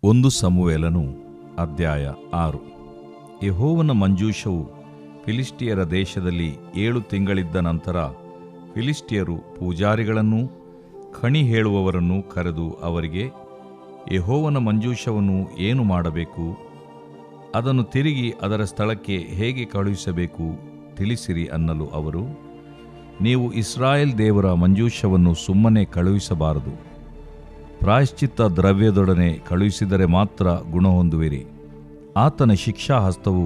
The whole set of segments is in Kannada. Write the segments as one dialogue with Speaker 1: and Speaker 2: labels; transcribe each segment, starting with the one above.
Speaker 1: 1 ಸಮುವೇಲನು ಅಧ್ಯಾಯ 6. ಯೆಹೋವನ ಮಂಜೂಷವು ಫಿಲಿಷ್ಟಿಯರ ದೇಶದಲ್ಲಿ 7 ತಿಂಗಳಿದ್ದ ನಂತರ ಫಿಲಿಷ್ಟಿಯರು ಪೂಜಾರಿಗಳನ್ನೂ ಖಣಿ ಹೇಳುವವರನ್ನೂ ಕರೆದು ಅವರಿಗೆ, ಯೆಹೋವನ ಮಂಜೂಷವನ್ನು ಏನು ಮಾಡಬೇಕು, ಅದನ್ನು ತಿರುಗಿ ಅದರ ಸ್ಥಳಕ್ಕೆ ಹೇಗೆ ಕಳುಹಿಸಬೇಕು ತಿಳಿಸಿರಿ ಅನ್ನಲು ಅವರು, ನೀವು ಇಸ್ರಾಯೇಲ್ ದೇವರ ಮಂಜೂಷವನ್ನು ಸುಮ್ಮನೆ ಕಳುಹಿಸಬಾರದು, ಪ್ರಾಯಶ್ಚಿತ್ತ ದ್ರವ್ಯದೊಡನೆ ಕಳುಹಿಸಿದರೆ ಮಾತ್ರ ಗುಣ ಹೊಂದುವಿರಿ. ಆತನ ಶಿಕ್ಷಾಹಸ್ತವು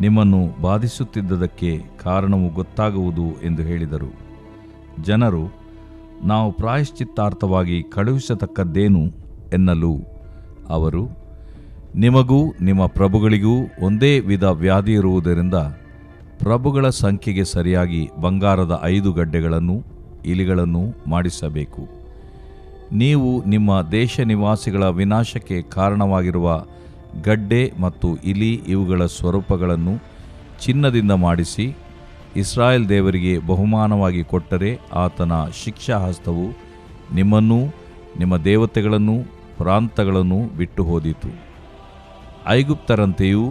Speaker 1: ನಿಮ್ಮನ್ನು ಬಾಧಿಸುತ್ತಿದ್ದದಕ್ಕೆ ಕಾರಣವು ಗೊತ್ತಾಗುವುದು ಎಂದು ಹೇಳಿದರು. ಜನರು, ನಾವು ಪ್ರಾಯಶ್ಚಿತ್ತಾರ್ಥವಾಗಿ ಕಳುಹಿಸತಕ್ಕದ್ದೇನು ಎನ್ನಲು ಅವರು, ನಿಮಗೂ ನಿಮ್ಮ ಪ್ರಭುಗಳಿಗೂ ಒಂದೇ ವಿಧ ವ್ಯಾಧಿ ಇರುವುದರಿಂದ ಪ್ರಭುಗಳ ಸಂಖ್ಯೆಗೆ ಸರಿಯಾಗಿ ಬಂಗಾರದ 5 ಗಡ್ಡೆಗಳನ್ನು ಇಲಿಗಳನ್ನು ಮಾಡಿಸಬೇಕು. ನೀವು ನಿಮ್ಮ ದೇಶ ನಿವಾಸಿಗಳ ವಿನಾಶಕ್ಕೆ ಕಾರಣವಾಗಿರುವ ಗಡ್ಡೆ ಮತ್ತು ಇಲಿ ಇವುಗಳ ಸ್ವರೂಪಗಳನ್ನು ಚಿನ್ನದಿಂದ ಮಾಡಿಸಿ ಇಸ್ರಾಯೇಲ್ ದೇವರಿಗೆ ಬಹುಮಾನವಾಗಿ ಕೊಟ್ಟರೆ ಆತನ ಶಿಕ್ಷಾಹಸ್ತವು ನಿಮ್ಮನ್ನೂ ನಿಮ್ಮ ದೇವತೆಗಳನ್ನೂ ಪ್ರಾಂತಗಳನ್ನು ಬಿಟ್ಟು ಹೋದೀತು. ಐಗುಪ್ತರಂತೆಯೂ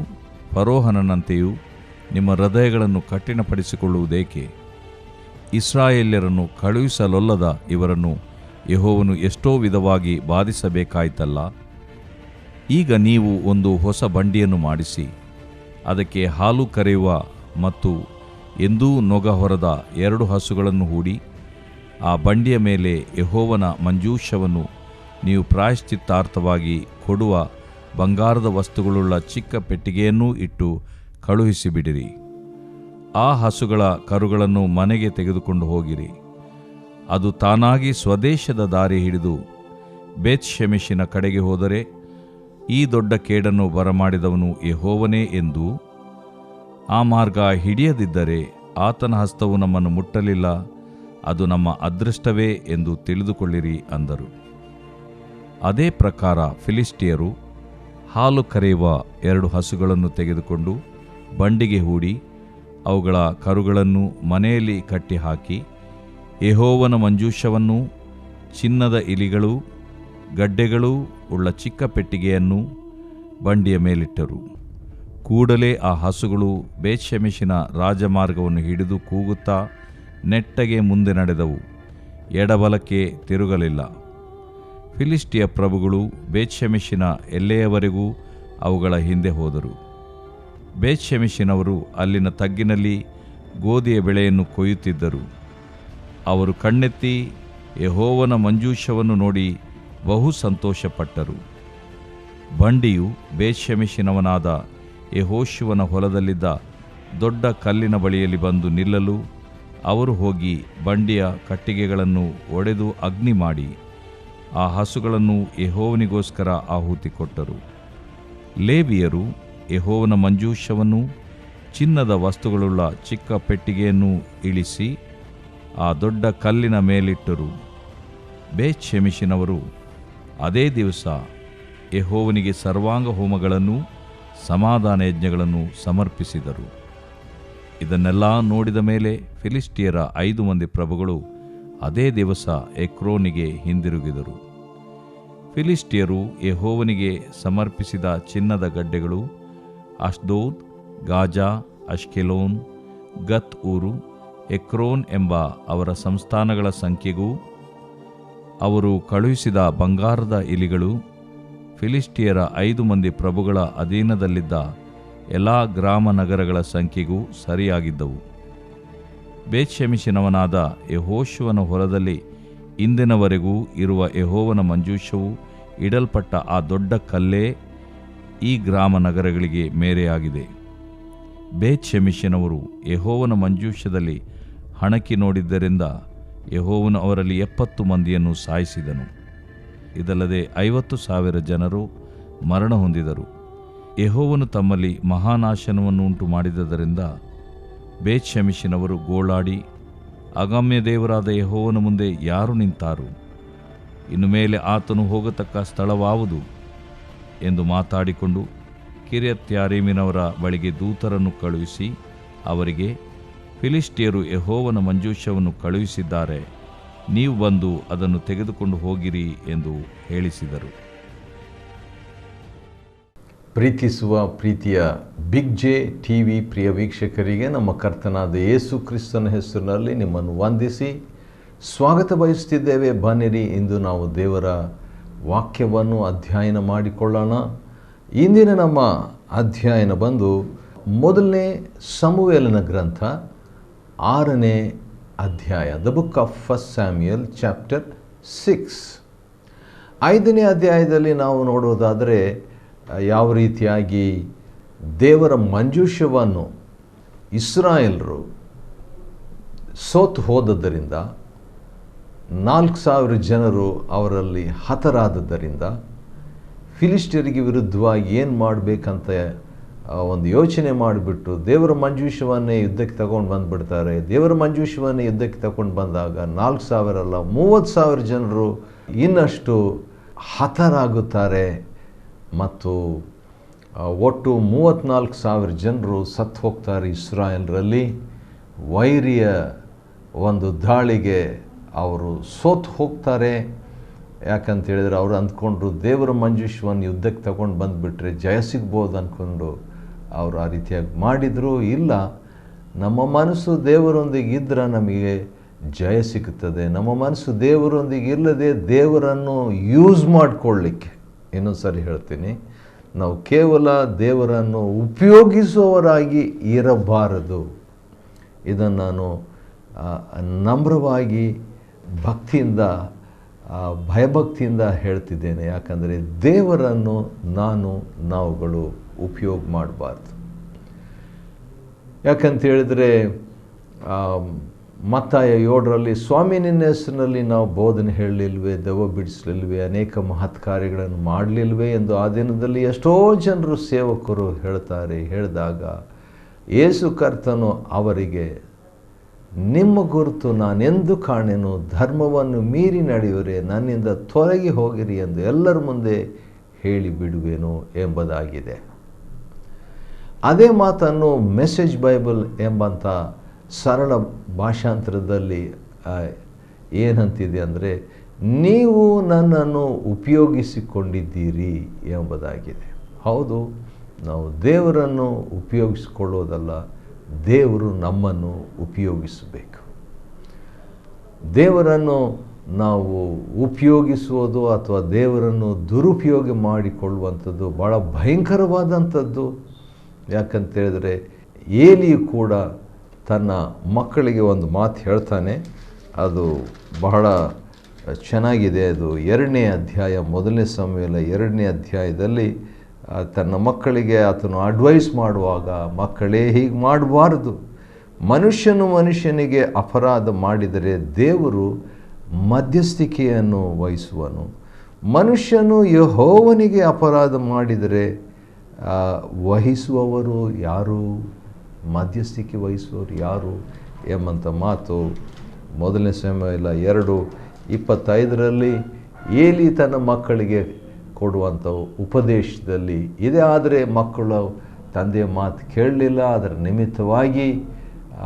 Speaker 1: ಫರೋಹನಂತೆಯೂ ನಿಮ್ಮ ಹೃದಯಗಳನ್ನು ಕಠಿಣಪಡಿಸಿಕೊಳ್ಳುವುದೇಕೆ? ಇಸ್ರಾಯೇಲ್ಯರನ್ನು ಕಳುಹಿಸಲೊಲ್ಲದ ಇವರನ್ನು ಯೆಹೋವನು ಎಷ್ಟೋ ವಿಧವಾಗಿ ಬಾಧಿಸಬೇಕಾಯಿತಲ್ಲ. ಈಗ ನೀವು ಒಂದು ಹೊಸ ಬಂಡಿಯನ್ನು ಮಾಡಿಸಿ ಅದಕ್ಕೆ ಹಾಲು ಕರೆಯುವ ಮತ್ತು ಎಂದೂ ನೊಗ ಹೊರದ 2 ಹಸುಗಳನ್ನು ಹೂಡಿ ಆ ಬಂಡಿಯ ಮೇಲೆ ಯೆಹೋವನ ಮಂಜೂಷವನ್ನು ನೀವು ಪ್ರಾಯಶ್ಚಿತ್ತಾರ್ಥವಾಗಿ ಕೊಡುವ ಬಂಗಾರದ ವಸ್ತುಗಳುಳ್ಳ ಚಿಕ್ಕ ಪೆಟ್ಟಿಗೆಯನ್ನೂ ಇಟ್ಟು ಕಳುಹಿಸಿಬಿಡಿರಿ. ಆ ಹಸುಗಳ ಕರುಗಳನ್ನು ಮನೆಗೆ ತೆಗೆದುಕೊಂಡು ಹೋಗಿರಿ. ಅದು ತಾನಾಗಿ ಸ್ವದೇಶದ ದಾರಿ ಹಿಡಿದು ಬೇತ್ ಶೆಮೆಷಿನ ಕಡೆಗೆ ಹೋದರೆ ಈ ದೊಡ್ಡ ಕೇಡನ್ನು ಬರಮಾಡಿದವನು ಯೆಹೋವನೇ ಎಂದೂ, ಆ ಮಾರ್ಗ ಹಿಡಿಯದಿದ್ದರೆ ಆತನ ಹಸ್ತವು ನಮ್ಮನ್ನು ಮುಟ್ಟಲಿಲ್ಲ, ಅದು ನಮ್ಮ ಅದೃಷ್ಟವೇ ಎಂದು ತಿಳಿದುಕೊಳ್ಳಿರಿ ಅಂದರು. ಅದೇ ಪ್ರಕಾರ ಫಿಲಿಷ್ಟಿಯರು ಹಾಲು ಕರೆಯುವ 2 ಹಸುಗಳನ್ನು ತೆಗೆದುಕೊಂಡು ಬಂಡಿಗೆ ಹೂಡಿ ಅವುಗಳ ಕರುಗಳನ್ನು ಮನೆಯಲ್ಲಿ ಕಟ್ಟಿಹಾಕಿ ಯೆಹೋವನ ಮಂಜೂಷವನ್ನೂ ಚಿನ್ನದ ಇಲಿಗಳೂ ಗಡ್ಡೆಗಳೂ ಉಳ್ಳ ಚಿಕ್ಕ ಪೆಟ್ಟಿಗೆಯನ್ನು ಬಂಡಿಯ ಮೇಲಿಟ್ಟರು. ಕೂಡಲೇ ಆ ಹಸುಗಳು ಬೇತ್ ಶೆಮೆಷಿನ ರಾಜಮಾರ್ಗವನ್ನು ಹಿಡಿದು ಕೂಗುತ್ತಾ ನೆಟ್ಟಗೆ ಮುಂದೆ ನಡೆದವು, ಎಡಬಲಕ್ಕೆ ತಿರುಗಲಿಲ್ಲ. ಫಿಲಿಷ್ಟಿಯ ಪ್ರಭುಗಳು ಬೇತ್ ಶೆಮೆಷಿನ ಎಲ್ಲೆಯವರೆಗೂ ಅವುಗಳ ಹಿಂದೆ ಹೋದರು. ಬೇತ್ ಶೆಮೆಷಿನವರು ಅಲ್ಲಿನ ತಗ್ಗಿನಲ್ಲಿ ಗೋಧಿಯ ಬೆಳೆಯನ್ನು ಕೊಯ್ಯುತ್ತಿದ್ದರು. ಅವರು ಕಣ್ಣೆತ್ತಿ ಯೆಹೋವನ ಮಂಜೂಷವನ್ನು ನೋಡಿ ಬಹು ಸಂತೋಷಪಟ್ಟರು. ಬಂಡಿಯು ಬೇತ್ ಶೆಮೆಷಿನವನಾದ ಯೆಹೋಶುವನ ಹೊಲದಲ್ಲಿದ್ದ ದೊಡ್ಡ ಕಲ್ಲಿನ ಬಳಿಯಲ್ಲಿ ಬಂದು ನಿಲ್ಲಲು ಅವರು ಹೋಗಿ ಬಂಡಿಯ ಕಟ್ಟಿಗೆಗಳನ್ನು ಒಡೆದು ಅಗ್ನಿ ಮಾಡಿ ಆ ಹಸುಗಳನ್ನು ಯೆಹೋವನಿಗೋಸ್ಕರ ಆಹುತಿ ಕೊಟ್ಟರು. ಲೇವಿಯರು ಯೆಹೋವನ ಮಂಜೂಷವನ್ನೂ ಚಿನ್ನದ ವಸ್ತುಗಳುಳ್ಳ ಚಿಕ್ಕ ಪೆಟ್ಟಿಗೆಯನ್ನು ಇಳಿಸಿ ಆ ದೊಡ್ಡ ಕಲ್ಲಿನ ಮೇಲಿಟ್ಟರು. ಬೇತ್ ಶೆಮೆಷಿನವರು ಅದೇ ದಿವಸ ಯೆಹೋವನಿಗೆ ಸರ್ವಾಂಗ ಹೋಮಗಳನ್ನೂ ಸಮಾಧಾನ ಯಜ್ಞಗಳನ್ನು ಸಮರ್ಪಿಸಿದರು. ಇದನ್ನೆಲ್ಲ ನೋಡಿದ ಮೇಲೆ ಫಿಲಿಷ್ಟಿಯರ 5 ಮಂದಿ ಪ್ರಭುಗಳು ಅದೇ ದಿವಸ ಎಕ್ರೋನಿಗೆ ಹಿಂದಿರುಗಿದರು. ಫಿಲಿಷ್ಟಿಯರು ಯೆಹೋವನಿಗೆ ಸಮರ್ಪಿಸಿದ ಚಿನ್ನದ ಗಡ್ಡೆಗಳು ಅಷ್ಡೋದ್, ಗಾಜಾ, ಅಷ್ಕೆಲೋನ್, ಗತ್ ಊರು, ಎಕ್ರೋನ್ ಎಂಬ ಅವರ ಸಂಸ್ಥಾನಗಳ ಸಂಖ್ಯೆಗೂ ಅವರು ಕಳುಹಿಸಿದ ಬಂಗಾರದ ಇಲಿಗಳು ಫಿಲಿಷ್ಟಿಯರ 5 ಮಂದಿ ಪ್ರಭುಗಳ ಅಧೀನದಲ್ಲಿದ್ದ ಎಲ್ಲ ಗ್ರಾಮ ನಗರಗಳ ಸಂಖ್ಯೆಗೂ ಸರಿಯಾಗಿದ್ದವು. ಬೇತ್ ಶೆಮೆಷಿನವನಾದ ಯೆಹೋಶುವನ ಹೊಲದಲ್ಲಿ ಇಂದಿನವರೆಗೂ ಇರುವ ಯೆಹೋವನ ಮಂಜೂಷವು ಇಡಲ್ಪಟ್ಟ ಆ ದೊಡ್ಡ ಕಲ್ಲೇ ಈ ಗ್ರಾಮ ನಗರಗಳಿಗೆ ಮೇರೆಯಾಗಿದೆ. ಬೇತ್ ಶೆಮೆಷಿನವರು ಯೆಹೋವನ ಮಂಜೂಷದಲ್ಲಿ ಹಣಕಿ ನೋಡಿದ್ದರಿಂದ ಯೆಹೋವನು ಅವರಲ್ಲಿ 70 ಮಂದಿಯನ್ನು ಸಾಯಿಸಿದನು. ಇದಲ್ಲದೆ 50,000 ಜನರು ಮರಣ ಹೊಂದಿದರು. ಯೆಹೋವನು ತಮ್ಮಲ್ಲಿ ಮಹಾನಾಶನವನ್ನು ಉಂಟು ಮಾಡಿದ್ದರಿಂದ ಬೇತ್ ಶೆಮೆಷಿನವರು ಗೋಳಾಡಿ, ಅಗಮ್ಯ ದೇವರಾದ ಯೆಹೋವನ ಮುಂದೆ ಯಾರು ನಿಂತಾರು? ಇನ್ನು ಮೇಲೆ ಆತನು ಹೋಗತಕ್ಕ ಸ್ಥಳವಾವುದು ಎಂದು ಮಾತಾಡಿಕೊಂಡು ಕಿರ್ಯತ್ಯಾರೀಮಿನವರ ಬಳಿಗೆ ದೂತರನ್ನು ಕಳುಹಿಸಿ ಅವರಿಗೆ, ಫಿಲಿಷ್ಟಿಯರು ಯೆಹೋವನ ಮಂಜೂಷವನ್ನು ಕಳುಹಿಸಿದ್ದಾರೆ, ನೀವು ಬಂದು ಅದನ್ನು ತೆಗೆದುಕೊಂಡು ಹೋಗಿರಿ ಎಂದು ಹೇಳಿಸಿದರು.
Speaker 2: ಪ್ರೀತಿಸುವ ಪ್ರೀತಿಯ ಬಿಗ್ ಜೆ ಟಿ ವಿ ಪ್ರಿಯ ವೀಕ್ಷಕರಿಗೆ ನಮ್ಮ ಕರ್ತನಾದ ಯೇಸು ಕ್ರಿಸ್ತನ ಹೆಸರಿನಲ್ಲಿ ನಿಮ್ಮನ್ನು ವಂದಿಸಿ ಸ್ವಾಗತ ಬಯಸುತ್ತಿದ್ದೇವೆ. ಬನ್ನಿರಿ, ಇಂದು ನಾವು ದೇವರ ವಾಕ್ಯವನ್ನು ಅಧ್ಯಯನ ಮಾಡಿಕೊಳ್ಳೋಣ. ಇಂದಿನ ನಮ್ಮ ಅಧ್ಯಯನ ಬಂದು ಮೊದಲನೇ ಸಮುವೇಲನ ಗ್ರಂಥ 6ನೇ ಅಧ್ಯಾಯ, the book of first Samuel chapter 6. 5ನೇ ಅಧ್ಯಾಯದಲ್ಲಿ ನಾವು ನೋಡುವುದಾದರೆ ಯಾವ ರೀತಿಯಾಗಿ ದೇವರ ಮಂಜೂಷವನ್ನು ಇಸ್ರಾಯೇಲರು ಸೋತು ಹೋದದ್ದರಿಂದ 4,000 ಜನರು ಅವರಲ್ಲಿ ಹತರಾದದ್ದರಿಂದ ಫಿಲಿಸ್ಟಿಯರಿಗೆ ವಿರುದ್ಧವಾಗಿ ಏನು ಮಾಡಬೇಕಂತ ಒಂದು ಯೋಚನೆ ಮಾಡಿಬಿಟ್ಟು ದೇವರ ಮಂಜೂಷವನ್ನೇ ಯುದ್ಧಕ್ಕೆ ತಗೊಂಡು ಬಂದುಬಿಡ್ತಾರೆ. ದೇವರ ಮಂಜೂಷವನ್ನೇ ಯುದ್ಧಕ್ಕೆ ತಗೊಂಡು ಬಂದಾಗ 4,000 ಅಲ್ಲ 30,000 ಜನರು ಇನ್ನಷ್ಟು ಹತರಾಗುತ್ತಾರೆ ಮತ್ತು ಒಟ್ಟು 34,000 ಜನರು ಸತ್ತು ಹೋಗ್ತಾರೆ. ಇಸ್ರಾಯೇಲರಲ್ಲಿ ವೈರಿಯ ಒಂದು ದಾಳಿಗೆ ಅವರು ಸೋತು ಹೋಗ್ತಾರೆ. ಯಾಕಂತ ಹೇಳಿದರೆ ಅವರು ಅಂದ್ಕೊಂಡ್ರು ದೇವರ ಮಂಜೂಷವನ್ನು ಯುದ್ಧಕ್ಕೆ ತಗೊಂಡು ಬಂದುಬಿಟ್ರೆ ಜಯ ಸಿಗ್ಬೋದು ಅಂದ್ಕೊಂಡು ಅವರು ಆ ರೀತಿಯಾಗಿ ಮಾಡಿದರು. ಇಲ್ಲ, ನಮ್ಮ ಮನಸ್ಸು ದೇವರೊಂದಿಗೆ ಇದ್ದರೆ ನಮಗೆ ಜಯ ಸಿಗುತ್ತದೆ. ನಮ್ಮ ಮನಸ್ಸು ದೇವರೊಂದಿಗೆ ಇಲ್ಲದೆ ದೇವರನ್ನು ಯೂಸ್ ಮಾಡಿಕೊಳ್ಳಿಕ್ಕೆ, ಇನ್ನೊಂದು ಸರಿ ಹೇಳ್ತೀನಿ, ನಾವು ಕೇವಲ ದೇವರನ್ನು ಉಪಯೋಗಿಸುವವರಾಗಿ ಇರಬಾರದು. ಇದನ್ನು ನಾನು ನಮ್ರವಾಗಿ ಭಕ್ತಿಯಿಂದ ಭಯಭಕ್ತಿಯಿಂದ ಹೇಳ್ತಿದ್ದೇನೆ. ಯಾಕಂದರೆ ದೇವರನ್ನು ನಾವುಗಳು ಉಪಯೋಗ ಮಾಡಬಾರ್ದು. ಯಾಕಂತ ಹೇಳಿದರೆ ಮತ್ತಾಯ 7ರಲ್ಲಿ ಸ್ವಾಮಿ ನಿನ್ನ ಹೆಸರಿನಲ್ಲಿ ನಾವು ಬೋಧನೆ ಹೇಳಲಿಲ್ವೇ, ದೆವ್ವ ಬಿಡಿಸಲಿಲ್ವೇ, ಅನೇಕ ಮಹತ್ ಕಾರ್ಯಗಳನ್ನು ಮಾಡಲಿಲ್ವೇ ಎಂದು ಆ ದಿನದಲ್ಲಿ ಎಷ್ಟೋ ಜನರು ಸೇವಕರು ಹೇಳಿದಾಗ ಯೇಸು ಕರ್ತನು ಅವರಿಗೆ, ನಿಮ್ಮ ಗುರುತು ನಾನೆಂದು ಕಾಣೆನು, ಧರ್ಮವನ್ನು ಮೀರಿ ನಡೆಯುವರೆ ನನ್ನಿಂದ ತೊಲಗಿ ಹೋಗಿರಿ ಎಂದು ಎಲ್ಲರ ಮುಂದೆ ಹೇಳಿಬಿಡುವೆನು ಎಂಬುದಾಗಿದೆ. ಅದೇ ಮಾತನ್ನು ಮೆಸೇಜ್ ಬೈಬಲ್ ಎಂಬಂಥ ಸರಳ ಭಾಷಾಂತರದಲ್ಲಿ ಏನಂತಿದೆ ಅಂದರೆ, ನೀವು ನನ್ನನ್ನು ಉಪಯೋಗಿಸಿಕೊಂಡಿದ್ದೀರಿ ಎಂಬುದಾಗಿದೆ. ಹೌದು, ನಾವು ದೇವರನ್ನು ಉಪಯೋಗಿಸಿಕೊಳ್ಳೋದಲ್ಲ, ದೇವರು ನಮ್ಮನ್ನು ಉಪಯೋಗಿಸಬೇಕು. ದೇವರನ್ನು ನಾವು ಉಪಯೋಗಿಸುವುದು ಅಥವಾ ದೇವರನ್ನು ದುರುಪಯೋಗ ಮಾಡಿಕೊಳ್ಳುವಂಥದ್ದು ಭಾಳ ಭಯಂಕರವಾದಂಥದ್ದು. ಯಾಕಂತೇಳಿದರೆ ಏಲಿಯು ಕೂಡ ತನ್ನ ಮಕ್ಕಳಿಗೆ ಒಂದು ಮಾತು ಹೇಳ್ತಾನೆ, ಅದು ಬಹಳ ಚೆನ್ನಾಗಿದೆ. ಅದು 2ನೇ ಅಧ್ಯಾಯ, ಮೊದಲನೇ ಸಮುವೇಲ 2ನೇ ಅಧ್ಯಾಯದಲ್ಲಿ ತನ್ನ ಮಕ್ಕಳಿಗೆ ಆತನು ಅಡ್ವೈಸ್ ಮಾಡುವಾಗ, ಮಕ್ಕಳೇ ಹೀಗೆ ಮಾಡಬಾರ್ದು, ಮನುಷ್ಯನಿಗೆ ಅಪರಾಧ ಮಾಡಿದರೆ ದೇವರು ಮಧ್ಯಸ್ಥಿಕೆಯನ್ನು ವಹಿಸುವನು, ಮನುಷ್ಯನು ಯೆಹೋವನಿಗೆ ಅಪರಾಧ ಮಾಡಿದರೆ ವಹಿಸುವವರು ಯಾರು, ಮಧ್ಯಸ್ಥಿಕೆ ವಹಿಸುವವರು ಯಾರು ಎಂಬಂಥ ಮಾತು ಮೊದಲನೇ ಸಮುವೇಲ 2:25ರಲ್ಲಿ ಏಲಿ ತನ್ನ ಮಕ್ಕಳಿಗೆ ಕೊಡುವಂಥ ಉಪದೇಶದಲ್ಲಿ ಇದೆ. ಆದರೆ ಮಕ್ಕಳು ತಂದೆಯ ಮಾತು ಕೇಳಲಿಲ್ಲ. ಅದರ ನಿಮಿತ್ತವಾಗಿ,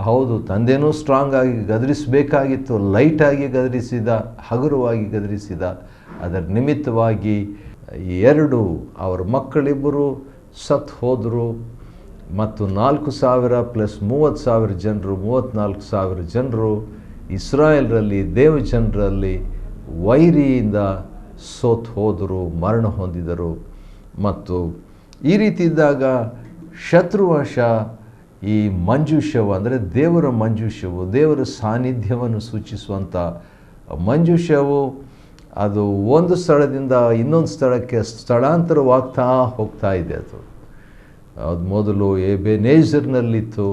Speaker 2: ಹೌದು, ತಂದೆನೂ ಸ್ಟ್ರಾಂಗ್ ಆಗಿ ಗದರಿಸಬೇಕಾಗಿತ್ತು, ಲೈಟಾಗಿ ಗದರಿಸಿದ, ಹಗುರವಾಗಿ ಗದರಿಸಿದ. ಅದರ ನಿಮಿತ್ತವಾಗಿ ಅವರ ಮಕ್ಕಳಿಬ್ಬರು ಸತ್ತು ಹೋದರು ಮತ್ತು 4,000 + 30,000 ಜನರು, 34,000 ಜನರು ಇಸ್ರಾಯೇಲರಲ್ಲಿ, ದೇವಜನರಲ್ಲಿ ವೈರಿಯಿಂದ ಸೋತು ಹೋದರು, ಮರಣ ಹೊಂದಿದರು. ಮತ್ತು ಈ ರೀತಿ ಇದ್ದಾಗ ಶತ್ರುವಶ ಈ ಮಂಜೂಷವು ಅಂದರೆ ದೇವರ ಮಂಜೂಷವು, ದೇವರ ಸಾನ್ನಿಧ್ಯವನ್ನು ಸೂಚಿಸುವಂಥ ಮಂಜೂಷವು, ಅದು ಒಂದು ಸ್ಥಳದಿಂದ ಇನ್ನೊಂದು ಸ್ಥಳಕ್ಕೆ ಸ್ಥಳಾಂತರವಾಗ್ತಾ ಹೋಗ್ತಾ ಇದೆ. ಅದು ಮೊದಲು ಎಬೆನೇಜರ್ನಲ್ಲಿತ್ತು,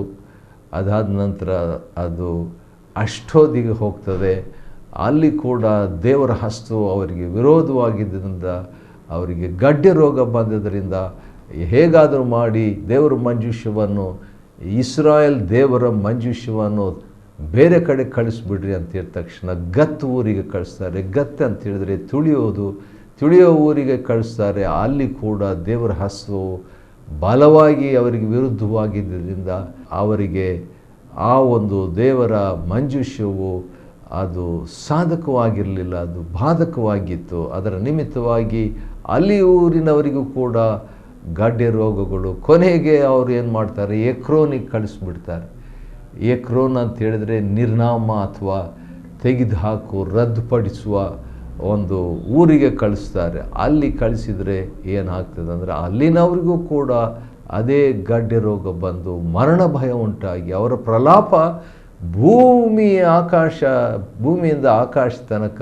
Speaker 2: ಅದಾದ ನಂತರ ಅದು ಅಷ್ಟೋದಿಗೆ ಹೋಗ್ತದೆ. ಅಲ್ಲಿ ಕೂಡ ದೇವರ ಹಸ್ತವು ಅವರಿಗೆ ವಿರೋಧವಾಗಿದ್ದರಿಂದ, ಅವರಿಗೆ ಗಡ್ಡೆ ರೋಗ ಬಂದದ್ದರಿಂದ ಹೇಗಾದರೂ ಮಾಡಿ ದೇವರ ಮಂಜೂಷವನ್ನು, ಇಸ್ರಾಯೇಲ್ ದೇವರ ಮಂಜೂಷವನ್ನು ಬೇರೆ ಕಡೆ ಕಳಿಸ್ಬಿಡ್ರಿ ಅಂತ ಹೇಳಿದ ತಕ್ಷಣ ಗತ್ ಊರಿಗೆ ಕಳಿಸ್ತಾರೆ. ಗತ್ ಅಂತ ಹೇಳಿದರೆ ತುಳಿಯೋ ಊರಿಗೆ ಕಳಿಸ್ತಾರೆ. ಅಲ್ಲಿ ಕೂಡ ದೇವರ ಹಸ್ತವು ಬಲವಾಗಿ ಅವರಿಗೆ ವಿರುದ್ಧವಾಗಿದ್ದರಿಂದ ಅವರಿಗೆ ಆ ಒಂದು ದೇವರ ಮಂಜೂಷವು ಅದು ಸಾಧಕವಾಗಿರಲಿಲ್ಲ, ಅದು ಬಾಧಕವಾಗಿತ್ತು. ಅದರ ನಿಮಿತ್ತವಾಗಿ ಅಲ್ಲಿ ಊರಿನವರಿಗೂ ಕೂಡ ಗಡ್ಡೆ ರೋಗಗಳು. ಕೊನೆಗೆ ಅವರು ಏನು ಮಾಡ್ತಾರೆ, ಎಕ್ರೋನಿಗೆ ಕಳಿಸ್ಬಿಡ್ತಾರೆ. ಎಕ್ರೋನ್ ಅಂತ ಹೇಳಿದ್ರೆ ನಿರ್ನಾಮ ಅಥವಾ ತೆಗೆದುಹಾಕು, ರದ್ದುಪಡಿಸುವ ಒಂದು ಊರಿಗೆ ಕಳಿಸ್ತಾರೆ. ಅಲ್ಲಿ ಕಳಿಸಿದರೆ ಏನಾಗ್ತದೆ ಅಂದರೆ ಅಲ್ಲಿನವರಿಗೂ ಕೂಡ ಅದೇ ಗಡ್ಡೆ ರೋಗ ಬಂದು ಮರಣ ಭಯ ಉಂಟಾಗಿ ಅವರ ಪ್ರಲಾಪ ಭೂಮಿಯಿಂದ ಆಕಾಶ ತನಕ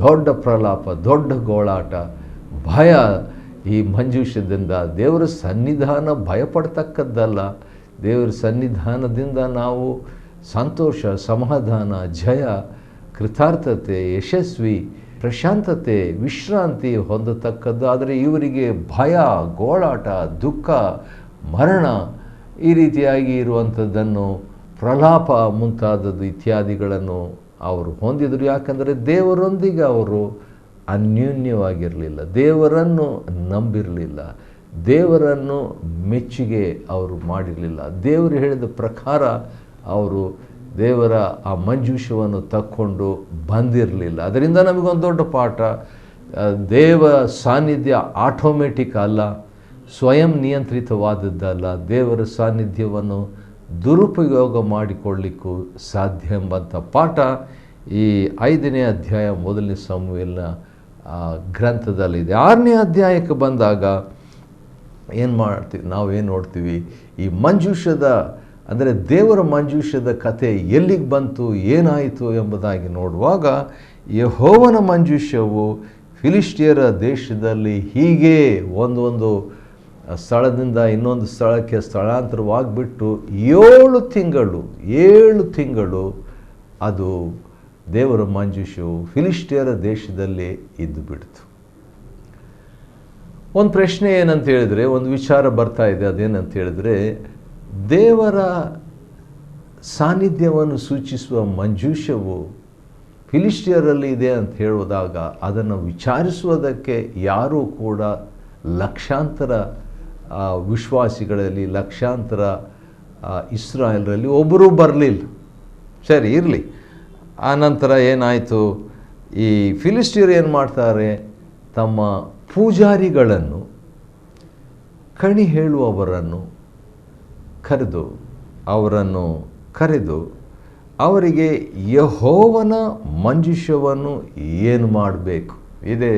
Speaker 2: ದೊಡ್ಡ ಪ್ರಲಾಪ, ದೊಡ್ಡ ಗೋಳಾಟ, ಭಯ. ಈ ಮಂಜೂಷದಿಂದ ದೇವರ ಸನ್ನಿಧಾನ ಭಯಪಡ್ತಕ್ಕದ್ದಲ್ಲ. ದೇವರ ಸನ್ನಿಧಾನದಿಂದ ನಾವು ಸಂತೋಷ, ಸಮಾಧಾನ, ಜಯ, ಕೃತಾರ್ಥತೆ, ಯಶಸ್ವಿ, ಪ್ರಶಾಂತತೆ, ವಿಶ್ರಾಂತಿ ಹೊಂದತಕ್ಕದ್ದು. ಆದರೆ ಇವರಿಗೆ ಭಯ, ಗೋಳಾಟ, ದುಃಖ, ಮರಣ ಈ ರೀತಿಯಾಗಿ ಇರುವಂಥದ್ದನ್ನು, ಪ್ರಲಾಪ ಮುಂತಾದದ್ದು ಇತ್ಯಾದಿಗಳನ್ನು ಅವರು ಹೊಂದಿದರು. ಯಾಕಂದರೆ ದೇವರೊಂದಿಗೆ ಅವರು ಅನ್ಯೋನ್ಯವಾಗಿರಲಿಲ್ಲ, ದೇವರನ್ನು ನಂಬಿರಲಿಲ್ಲ, ದೇವರನ್ನು ಮೆಚ್ಚುಗೆ ಅವರು ಮಾಡಿರಲಿಲ್ಲ. ದೇವರು ಹೇಳಿದ ಪ್ರಕಾರ ಅವರು ದೇವರ ಆ ಮಂಜೂಷವನ್ನು ತಕ್ಕೊಂಡು ಬಂದಿರಲಿಲ್ಲ. ಅದರಿಂದ ನಮಗೊಂದು ದೊಡ್ಡ ಪಾಠ, ದೇವ ಸಾನ್ನಿಧ್ಯ ಆಟೋಮೆಟಿಕ್ ಅಲ್ಲ, ಸ್ವಯಂ ನಿಯಂತ್ರಿತವಾದದ್ದಲ್ಲ. ದೇವರ ಸಾನ್ನಿಧ್ಯವನ್ನು ದುರುಪಯೋಗ ಮಾಡಿಕೊಳ್ಳಿಕ್ಕೂ ಸಾಧ್ಯ ಎಂಬಂಥ ಪಾಠ ಈ 5ನೇ ಅಧ್ಯಾಯ 1ನೇ ಸಮುವೇಲನ ಗ್ರಂಥದಲ್ಲಿದೆ. 6ನೇ ಅಧ್ಯಾಯಕ್ಕೆ ಬಂದಾಗ ನಾವೇನು ನೋಡ್ತೀವಿ, ಈ ಮಂಜೂಷದ ಅಂದರೆ ದೇವರ ಮಂಜೂಷದ ಕಥೆ ಎಲ್ಲಿಗೆ ಬಂತು, ಏನಾಯಿತು ಎಂಬುದಾಗಿ ನೋಡುವಾಗ, ಯೆಹೋವನ ಮಂಜೂಷವು ಫಿಲಿಷ್ಟಿಯರ ದೇಶದಲ್ಲಿ ಹೀಗೆ ಒಂದೊಂದು ಸ್ಥಳದಿಂದ ಇನ್ನೊಂದು ಸ್ಥಳಕ್ಕೆ ಸ್ಥಳಾಂತರವಾಗಿಬಿಟ್ಟು 7 ತಿಂಗಳು ಅದು ದೇವರ ಮಂಜೂಷವು ಫಿಲಿಷ್ಟಿಯರ ದೇಶದಲ್ಲಿ ಇದ್ದು ಬಿಡ್ತು. ಒಂದು ಪ್ರಶ್ನೆ ಏನಂತ ಹೇಳಿದರೆ, ಒಂದು ವಿಚಾರ ಬರ್ತಾ ಇದೆ. ಅದೇನಂತ ಹೇಳಿದ್ರೆ, ದೇವರ ಸಾನ್ನಿಧ್ಯವನ್ನು ಸೂಚಿಸುವ ಮಂಜೂಷವು ಫಿಲಿಷ್ಟಿಯರಲ್ಲಿ ಇದೆ ಅಂತ ಹೇಳುವಾಗ ಅದನ್ನು ವಿಚಾರಿಸುವುದಕ್ಕೆ ಯಾರೂ ಕೂಡ ಲಕ್ಷಾಂತರ ವಿಶ್ವಾಸಿಗಳಲ್ಲಿ, ಲಕ್ಷಾಂತರ ಇಸ್ರಾಯೇಲರಲ್ಲಿ ಒಬ್ಬರೂ ಬರಲಿಲ್ಲ. ಸರಿ ಇರಲಿ. ಆನಂತರ ಏನಾಯಿತು, ಈ ಫಿಲಿಷ್ಟಿಯರು ಏನು ಮಾಡ್ತಾರೆ, ತಮ್ಮ ಪೂಜಾರಿಗಳನ್ನು, ಕಣಿ ಹೇಳುವವರನ್ನು ಕರೆದು ಅವರಿಗೆ ಯೆಹೋವನ ಮಂಜೂಷವನ್ನು ಏನು ಮಾಡಬೇಕು, ಇದೇ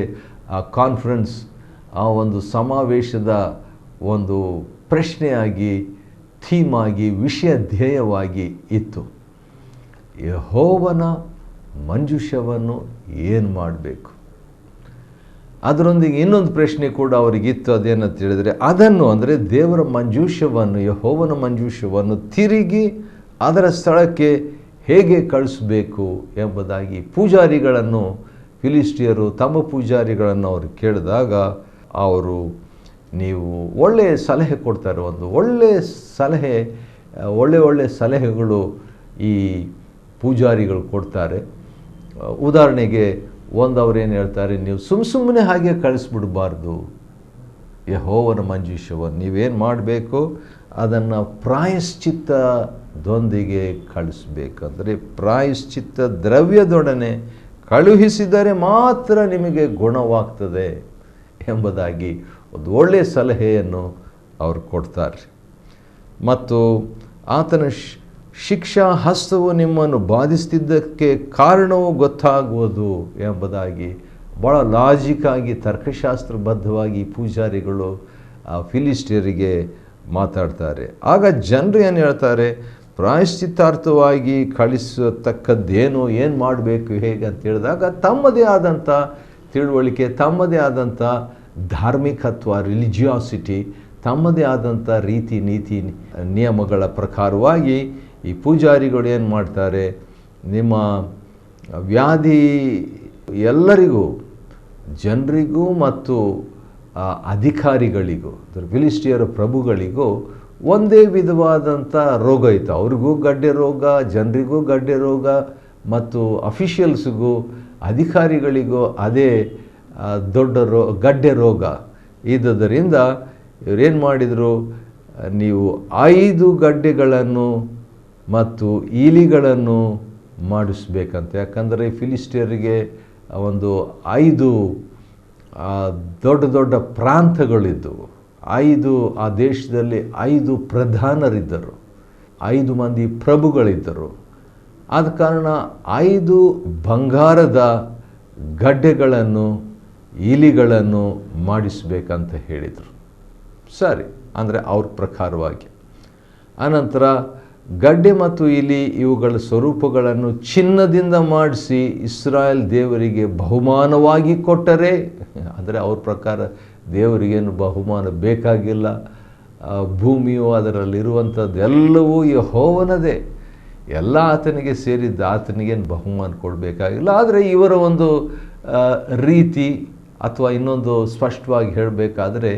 Speaker 2: ಆ ಕಾನ್ಫರೆನ್ಸ್, ಆ ಒಂದು ಸಮಾವೇಶದ ಒಂದು ಪ್ರಶ್ನೆಯಾಗಿ, ಥೀಮಾಗಿ, ವಿಷಯ ಧ್ಯೇಯವಾಗಿ ಇತ್ತು. ಯೆಹೋವನ ಮಂಜೂಷವನ್ನು ಏನು ಮಾಡಬೇಕು. ಅದರೊಂದಿಗೆ ಇನ್ನೊಂದು ಪ್ರಶ್ನೆ ಕೂಡ ಅವರಿಗಿತ್ತು. ಅದೇನಂತ ಹೇಳಿದರೆ, ಅದನ್ನು ಅಂದರೆ ದೇವರ ಮಂಜೂಷವನ್ನು, ಯೆಹೋವನ ಮಂಜೂಷವನ್ನು ತಿರುಗಿ ಅದರ ಸ್ಥಳಕ್ಕೆ ಹೇಗೆ ಕಳಿಸಬೇಕು ಎಂಬುದಾಗಿ ಪೂಜಾರಿಗಳನ್ನು, ಫಿಲಿಷ್ಟಿಯರು ತಮ್ಮ ಪೂಜಾರಿಗಳನ್ನು ಅವರು ಕೇಳಿದಾಗ ಅವರು ನೀವು ಒಳ್ಳೆಯ ಸಲಹೆ ಕೊಡ್ತಾರೆ. ಒಂದು ಒಳ್ಳೆಯ ಸಲಹೆಗಳು ಈ ಪೂಜಾರಿಗಳು ಕೊಡ್ತಾರೆ. ಉದಾಹರಣೆಗೆ ಅವರೇನು ಹೇಳ್ತಾರೆ, ನೀವು ಸುಮ್ಮನೆ ಹಾಗೆ ಕಳಿಸ್ಬಿಡಬಾರ್ದು. ಯೆಹೋವನ ಮಂಜೂಷವನ್ನು ನೀವೇನು ಮಾಡಬೇಕು, ಅದನ್ನು ಪ್ರಾಯಶ್ಚಿತ್ತದೊಂದಿಗೆ ಕಳಿಸ್ಬೇಕಂದರೆ ಪ್ರಾಯಶ್ಚಿತ್ತ ದ್ರವ್ಯದೊಡನೆ ಕಳುಹಿಸಿದರೆ ಮಾತ್ರ ನಿಮಗೆ ಗುಣವಾಗ್ತದೆ ಎಂಬುದಾಗಿ ಒಂದು ಒಳ್ಳೆಯ ಸಲಹೆಯನ್ನು ಅವರು ಕೊಡ್ತಾರೆ. ಮತ್ತು ಆತನ ಶಿಕ್ಷಾ ಹಸ್ತವು ನಿಮ್ಮನ್ನು ಬಾಧಿಸ್ತಿದ್ದಕ್ಕೆ ಕಾರಣವೂ ಗೊತ್ತಾಗುವುದು ಎಂಬುದಾಗಿ ಭಾಳ ಲಾಜಿಕ್ಕಾಗಿ, ತರ್ಕಶಾಸ್ತ್ರಬದ್ಧವಾಗಿ ಪೂಜಾರಿಗಳು ಫಿಲಿಷ್ಟಿಯರಿಗೆ ಮಾತಾಡ್ತಾರೆ. ಆಗ ಜನರು ಏನು ಹೇಳ್ತಾರೆ, ಪ್ರಾಯಶ್ಚಿತ್ತಾರ್ಥವಾಗಿ ಕಳಿಸತಕ್ಕದ್ದೇನು, ಏನು ಮಾಡಬೇಕು, ಹೇಗೆ ಅಂತ ಹೇಳಿದಾಗ ತಮ್ಮದೇ ಆದಂಥ ತಿಳುವಳಿಕೆ, ತಮ್ಮದೇ ಆದಂಥ ಧಾರ್ಮಿಕತ್ವ, ರಿಲಿಜಿಯಾಸಿಟಿ, ತಮ್ಮದೇ ಆದಂಥ ರೀತಿ ನೀತಿ ನಿಯಮಗಳ ಪ್ರಕಾರವಾಗಿ ಈ ಪೂಜಾರಿಗಳು ಏನು ಮಾಡ್ತಾರೆ, ನಿಮ್ಮ ವ್ಯಾಧಿ ಎಲ್ಲರಿಗೂ, ಜನರಿಗೂ ಮತ್ತು ಅಧಿಕಾರಿಗಳಿಗೂ, ಫಿಲಿಷ್ಟಿಯರ ಪ್ರಭುಗಳಿಗೂ ಒಂದೇ ವಿಧವಾದಂಥ ರೋಗ ಇತ್ತು. ಅವ್ರಿಗೂ ಗಡ್ಡೆ ರೋಗ, ಜನರಿಗೂ ಗಡ್ಡೆ ರೋಗ, ಮತ್ತು ಅಫಿಷಿಯಲ್ಸ್ಗೂ, ಅಧಿಕಾರಿಗಳಿಗೂ ಅದೇ ದೊಡ್ಡ ಗಡ್ಡೆ ರೋಗ ಇದ್ದುದರಿಂದ ಇವರೇನು ಮಾಡಿದರು, ನೀವು 5 ಗಡ್ಡೆಗಳನ್ನು ಮತ್ತು ಇಲಿಗಳನ್ನು ಮಾಡಿಸ್ಬೇಕಂತ. ಯಾಕಂದರೆ ಫಿಲಿಸ್ಟಿಯರಿಗೆ ಒಂದು 5 ದೊಡ್ಡ ದೊಡ್ಡ ಪ್ರಾಂತಗಳಿದ್ದವು. ಆ ದೇಶದಲ್ಲಿ 5 ಪ್ರಧಾನರಿದ್ದರು, 5 ಮಂದಿ ಪ್ರಭುಗಳಿದ್ದರು. ಆದ ಕಾರಣ 5 ಬಂಗಾರದ ಗಡ್ಡೆಗಳನ್ನು ಇಲಿಗಳನ್ನು ಮಾಡಿಸಬೇಕಂತ ಹೇಳಿದರು. ಸರಿ, ಅಂದರೆ ಅವ್ರ ಪ್ರಕಾರವಾಗಿ. ಆನಂತರ ಗಡ್ಡೆ ಮತ್ತು ಇಲಿ ಇವುಗಳ ಸ್ವರೂಪಗಳನ್ನು ಚಿನ್ನದಿಂದ ಮಾಡಿಸಿ ಇಸ್ರಾಯೇಲ್ ದೇವರಿಗೆ ಬಹುಮಾನವಾಗಿ ಕೊಟ್ಟರೆ, ಅಂದರೆ ಅವ್ರ ಪ್ರಕಾರ ದೇವರಿಗೇನು ಬಹುಮಾನ ಬೇಕಾಗಿಲ್ಲ, ಭೂಮಿಯು ಅದರಲ್ಲಿರುವಂಥದ್ದೆಲ್ಲವೂ ಯೆಹೋವನದೇ, ಎಲ್ಲ ಆತನಿಗೆ ಸೇರಿದ್ದ, ಆತನಿಗೇನು ಬಹುಮಾನ ಕೊಡಬೇಕಾಗಿಲ್ಲ. ಆದರೆ ಇವರ ಒಂದು ರೀತಿ ಅಥವಾ ಇನ್ನೊಂದು ಸ್ಪಷ್ಟವಾಗಿ ಹೇಳಬೇಕಾದ್ರೆ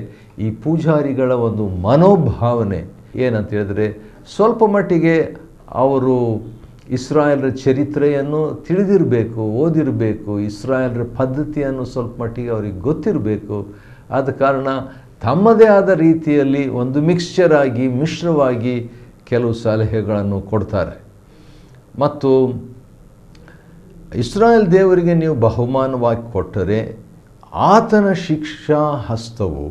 Speaker 2: ಈ ಪೂಜಾರಿಗಳ ಒಂದು ಮನೋಭಾವನೆ ಏನಂತ ಹೇಳಿದ್ರೆ, ಸ್ವಲ್ಪ ಮಟ್ಟಿಗೆ ಅವರು ಇಸ್ರಾಯೇಲರ ಚರಿತ್ರೆಯನ್ನು ತಿಳಿದಿರಬೇಕು, ಓದಿರಬೇಕು, ಇಸ್ರಾಯೇಲರ ಪದ್ಧತಿಯನ್ನು ಸ್ವಲ್ಪ ಮಟ್ಟಿಗೆ ಅವರಿಗೆ ಗೊತ್ತಿರಬೇಕು. ಆದ ಕಾರಣ ತಮ್ಮದೇ ಆದ ರೀತಿಯಲ್ಲಿ ಒಂದು ಮಿಶ್ರವಾಗಿ ಕೆಲವು ಸಲಹೆಗಳನ್ನು ಕೊಡ್ತಾರೆ. ಮತ್ತು ಇಸ್ರಾಯೇಲ್ ದೇವರಿಗೆ ನೀವು ಬಹುಮಾನವಾಗಿ ಕೊಟ್ಟರೆ ಆತನ ಶಿಕ್ಷಾ ಹಸ್ತವು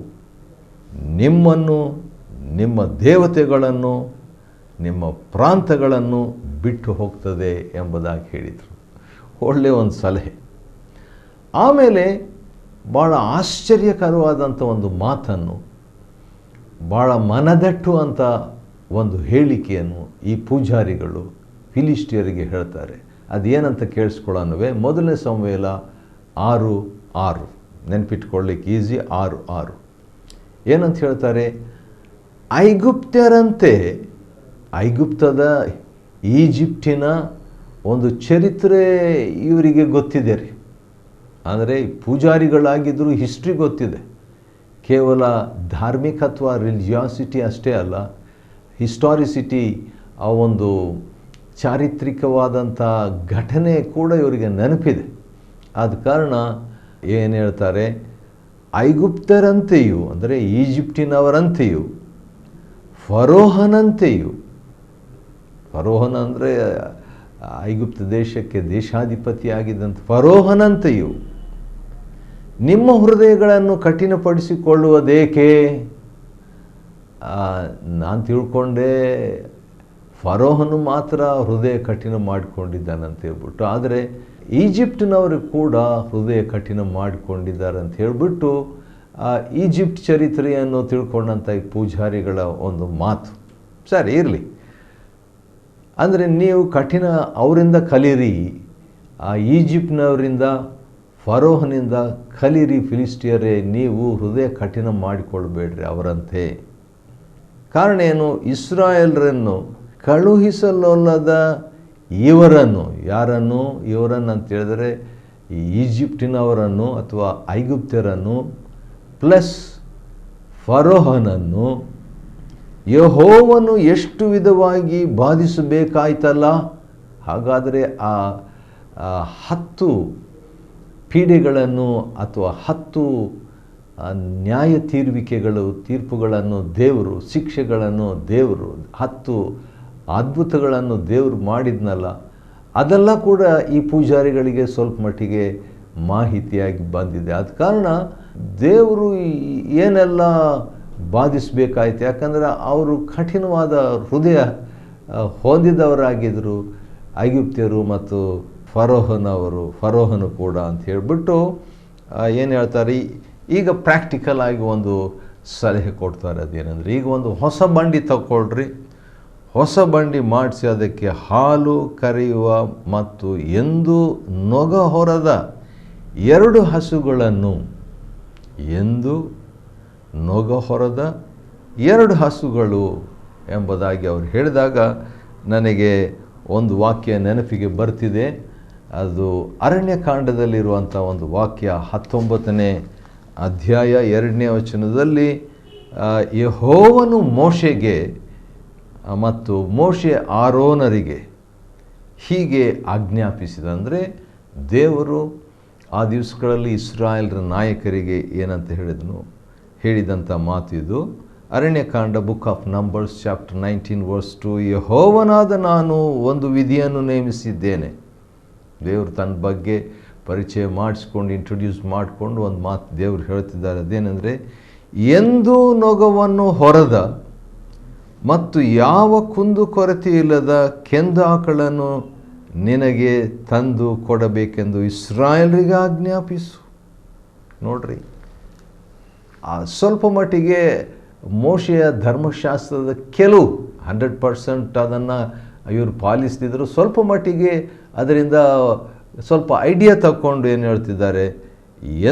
Speaker 2: ನಿಮ್ಮನ್ನು, ನಿಮ್ಮ ದೇವತೆಗಳನ್ನು, ನಿಮ್ಮ ಪ್ರಾಂತಗಳನ್ನು ಬಿಟ್ಟು ಹೋಗ್ತದೆ ಎಂಬುದಾಗಿ ಹೇಳಿದರು. ಒಳ್ಳೆಯ ಒಂದು ಸಲಹೆ. ಆಮೇಲೆ ಭಾಳ ಆಶ್ಚರ್ಯಕರವಾದಂಥ ಒಂದು ಮಾತನ್ನು, ಭಾಳ ಮನದಟ್ಟುವಂಥ ಒಂದು ಹೇಳಿಕೆಯನ್ನು ಈ ಪೂಜಾರಿಗಳು ಫಿಲಿಷ್ಟಿಯರಿಗೆ ಹೇಳ್ತಾರೆ. ಅದೇನಂತ ಕೇಳಿಸ್ಕೊಳ್ಳೋಣವೇ. 1 ಸಮುವೇಲ 6:6 ನೆನಪಿಟ್ಕೊಳ್ಳಿಕ್ಕೆ ಈಸಿ. 6:6 ಏನಂತ ಹೇಳ್ತಾರೆ? ಐಗುಪ್ತ್ಯರಂತೆ, ಐಗುಪ್ತದ ಈಜಿಪ್ಟಿನ ಒಂದು ಚರಿತ್ರೆ ಇವರಿಗೆ ಗೊತ್ತಿದೆ ರೀ. ಅಂದರೆ ಪೂಜಾರಿಗಳಾಗಿದ್ದರೂ ಹಿಸ್ಟ್ರಿ ಗೊತ್ತಿದೆ. ಕೇವಲ ಧಾರ್ಮಿಕತ್ವ, ರಿಲಿಜಿಯಾಸಿಟಿ ಅಷ್ಟೇ ಅಲ್ಲ, ಹಿಸ್ಟಾರಿಸಿಟಿ, ಆ ಒಂದು ಚಾರಿತ್ರಿಕವಾದಂಥ ಘಟನೆ ಕೂಡ ಇವರಿಗೆ ನೆನಪಿದೆ. ಆದ ಕಾರಣ ಏನು ಹೇಳ್ತಾರೆ? ಐಗುಪ್ತರಂತೆಯೂ, ಅಂದರೆ ಈಜಿಪ್ಟಿನವರಂತೆಯೂ, ಫರೋಹನಂತೆಯೂ, ಫರೋಹನ ಅಂದರೆ ಐಗುಪ್ತ ದೇಶಕ್ಕೆ ದೇಶಾಧಿಪತಿಯಾಗಿದ್ದಂಥ ಫರೋಹನಂತೆಯೂ ನಿಮ್ಮ ಹೃದಯಗಳನ್ನು ಕಠಿಣಪಡಿಸಿಕೊಳ್ಳುವುದೇಕೆ? ನಾನು ತಿಳ್ಕೊಂಡೆ ಫರೋಹನು ಮಾತ್ರ ಹೃದಯ ಕಠಿಣ ಮಾಡಿಕೊಂಡಿದ್ದಾನಂತ ಹೇಳ್ಬಿಟ್ಟು, ಆದರೆ ಈಜಿಪ್ಟಿನವರು ಕೂಡ ಹೃದಯ ಕಠಿಣ ಮಾಡಿಕೊಂಡಿದ್ದಾರೆ ಅಂತ ಹೇಳಿಬಿಟ್ಟು ಈಜಿಪ್ಟ್ ಚರಿತ್ರೆಯನ್ನು ತಿಳ್ಕೊಂಡಂಥ ಈ ಪೂಜಾರಿಗಳ ಒಂದು ಮಾತು. ಸರಿ ಇರಲಿ, ಅಂದರೆ ನೀವು ಕಠಿಣ ಅವರಿಂದ ಕಲೀರಿ, ಆ ಈಜಿಪ್ಟ್ನವರಿಂದ, ಫರೋಹನಿಂದ ಕಲೀರಿ ಫಿಲಿಸ್ಟಿಯರೇ, ನೀವು ಹೃದಯ ಕಠಿಣ ಮಾಡಿಕೊಳ್ಬೇಡ್ರಿ ಅವರಂತೆ. ಕಾರಣ ಏನು? ಇಸ್ರಾಯೇಲರನ್ನು ಕಳುಹಿಸಲೊಲ್ಲದ ಇವರನ್ನು, ಯಾರನ್ನು? ಇವರನ್ನು ಅಂತ ಹೇಳಿದರೆ ಈಜಿಪ್ಟಿನವರನ್ನು ಅಥವಾ ಐಗುಪ್ತ್ಯರನ್ನು ಪ್ಲಸ್ ಫರೋಹನನ್ನು ಯೆಹೋವನು ಎಷ್ಟು ವಿಧವಾಗಿ ಬಾಧಿಸಬೇಕಾಯ್ತಲ್ಲ. ಹಾಗಾದರೆ ಆ 10 ಪೀಡೆಗಳನ್ನು ಅಥವಾ 10 ನ್ಯಾಯ ತೀರ್ಪುಗಳನ್ನು ದೇವರು, ಶಿಕ್ಷೆಗಳನ್ನು ದೇವರು, 10 ಅದ್ಭುತಗಳನ್ನು ದೇವರು ಮಾಡಿದ್ನಲ್ಲ, ಅದೆಲ್ಲ ಕೂಡ ಈ ಪೂಜಾರಿಗಳಿಗೆ ಸ್ವಲ್ಪ ಮಟ್ಟಿಗೆ ಮಾಹಿತಿಯಾಗಿ ಬಂದಿದೆ. ಆದ ಕಾರಣ ದೇವರು ಏನೆಲ್ಲ ಬಾಧಿಸಬೇಕಾಯ್ತು, ಯಾಕಂದರೆ ಅವರು ಕಠಿಣವಾದ ಹೃದಯ ಹೊಂದಿದವರಾಗಿದ್ದರು ಐಗುಪ್ತ್ಯರು ಮತ್ತು ಫರೋಹನು ಕೂಡ ಅಂತ ಹೇಳಿಬಿಟ್ಟು ಏನು ಹೇಳ್ತಾರೆ, ಈಗ ಪ್ರಾಕ್ಟಿಕಲ್ ಆಗಿ ಒಂದು ಸಲಹೆ ಕೊಡ್ತಾರೆ. ಅದೇನೆಂದರೆ, ಈಗ ಒಂದು ಹೊಸ ಬಂಡಿ ತಗೊಳ್ರಿ, ಹೊಸ ಬಂಡಿ ಮಾಡಿಸಿ ಅದಕ್ಕೆ ಹಾಲು ಕರೆಯುವ ಮತ್ತು ಎಂದು ನೊಗ ಹೊರದ 2 ಹಸುಗಳನ್ನು, ಎಂದು ನೊಗ ಹೊರದ 2 ಹಸುಗಳು ಎಂಬುದಾಗಿ ಅವರು ಹೇಳಿದಾಗ ನನಗೆ ಒಂದು ವಾಕ್ಯ ನೆನಪಿಗೆ ಬರ್ತಿದೆ. ಅದು ಅರಣ್ಯಕಾಂಡದಲ್ಲಿರುವಂಥ ಒಂದು ವಾಕ್ಯ, 19ನೇ ಅಧ್ಯಾಯ 2ನೇ ವಚನದಲ್ಲಿ ಯೆಹೋವನು ಮೋಶೆಗೆ ಮತ್ತು ಮೋಶೆ ಆರೋನರಿಗೆ ಹೀಗೆ ಆಜ್ಞಾಪಿಸಿದಂದರೆ, ದೇವರು ಆ ದಿವಸಗಳಲ್ಲಿ ಇಸ್ರಾಯೇಲರ ನಾಯಕರಿಗೆ ಏನಂತ ಹೇಳಿದಂಥ ಮಾತು ಇದು. Aranyakanda, book of numbers, chapter 19 verse 2, ಯೆಹೋವನಾದ ನಾನು ಒಂದು ವಿಧಿಯನ್ನು ನೇಮಿಸಿದ್ದೇನೆ. ದೇವರು ತನ್ನ ಬಗ್ಗೆ ಪರಿಚಯ ಮಾಡಿಸ್ಕೊಂಡು, ಇಂಟ್ರೊಡ್ಯೂಸ್ ಮಾಡಿಕೊಂಡು ಒಂದು ಮಾತು ದೇವರು ಹೇಳ್ತಿದ್ದಾರೆ. ಅದೇನೆಂದರೆ, ಎಂದೂ ನೊಗವನ್ನು ಹೊರದ ಮತ್ತು ಯಾವ ಕುಂದುಕೊರತೆಯಿಲ್ಲದ ಕೆಂದಾಕಳನ್ನು ನಿನಗೆ ತಂದು ಕೊಡಬೇಕೆಂದು ಇಸ್ರಾಯೇಲರಿಗೆ ಆಜ್ಞಾಪಿಸು. ನೋಡ್ರಿ, ಸ್ವಲ್ಪ ಮಟ್ಟಿಗೆ ಮೋಶೆಯ ಧರ್ಮಶಾಸ್ತ್ರದ ಕೆಲವು 100% ಅದನ್ನು ಇವರು ಪಾಲಿಸ್ತಿದ್ರು. ಸ್ವಲ್ಪ ಮಟ್ಟಿಗೆ ಅದರಿಂದ ಸ್ವಲ್ಪ ಐಡಿಯಾ ತಗೊಂಡು ಏನು ಹೇಳ್ತಿದ್ದಾರೆ,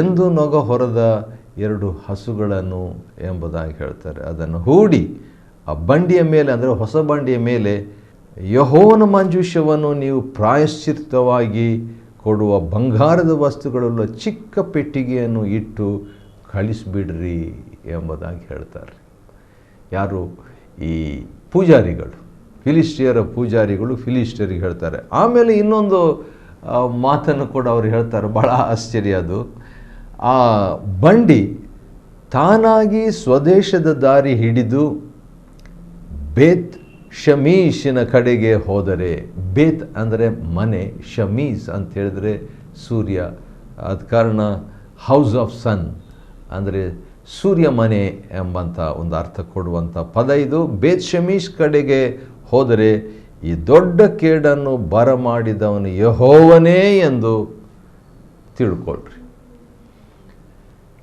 Speaker 2: ಎಂದು ನೊಗ ಹೊರದ 2 ಹಸುಗಳನ್ನು ಎಂಬುದಾಗಿ ಹೇಳ್ತಾರೆ. ಅದನ್ನು ಹೂಡಿ ಆ ಬಂಡಿಯ ಮೇಲೆ, ಅಂದರೆ ಹೊಸ ಬಂಡಿಯ ಮೇಲೆ, ಯೆಹೋವನ ಮಂಜೂಷವನ್ನು ನೀವು ಪ್ರಾಯಶ್ಚಿತ್ತವಾಗಿ ಕೊಡುವ ಬಂಗಾರದ ವಸ್ತುಗಳುಳ್ಳ ಚಿಕ್ಕ ಪೆಟ್ಟಿಗೆಯನ್ನು ಇಟ್ಟು ಕಳಿಸಿಬಿಡ್ರಿ ಎಂಬುದಾಗಿ ಹೇಳ್ತಾರೆ. ಯಾರು? ಈ ಪೂಜಾರಿಗಳು, ಫಿಲಿಸ್ಟಿಯರ ಪೂಜಾರಿಗಳು ಫಿಲಿಸ್ಟಿಯರಿಗೆ ಹೇಳ್ತಾರೆ. ಆಮೇಲೆ ಇನ್ನೊಂದು ಮಾತನ್ನು ಕೂಡ ಅವರು ಹೇಳ್ತಾರೆ, ಭಾಳ ಆಶ್ಚರ್ಯ ಅದು. ಆ ಬಂಡಿ ತಾನಾಗಿ ಸ್ವದೇಶದ ದಾರಿ ಹಿಡಿದು ಬೇತ್ ಶಮೀಷಿನ ಕಡೆಗೆ ಹೋದರೆ, ಬೇತ್ ಅಂದರೆ ಮನೆ, ಶಮೀಸ್ ಅಂತ ಹೇಳಿದ್ರೆ ಸೂರ್ಯ, ಆದ ಕಾರಣ ಹೌಸ್ ಆಫ್ ಸನ್ ಅಂದರೆ ಸೂರ್ಯ ಮನೆ ಎಂಬಂಥ ಒಂದು ಅರ್ಥ ಕೊಡುವಂಥ ಪದ ಇದು. ಬೇತ್ ಶಮೀಷ್ ಕಡೆಗೆ ಹೋದರೆ ಈ ದೊಡ್ಡ ಕೇಡನ್ನು ಬರಮಾಡಿದವನು ಯೆಹೋವನೇ ಎಂದು ತಿಳ್ಕೊಳ್ರಿ.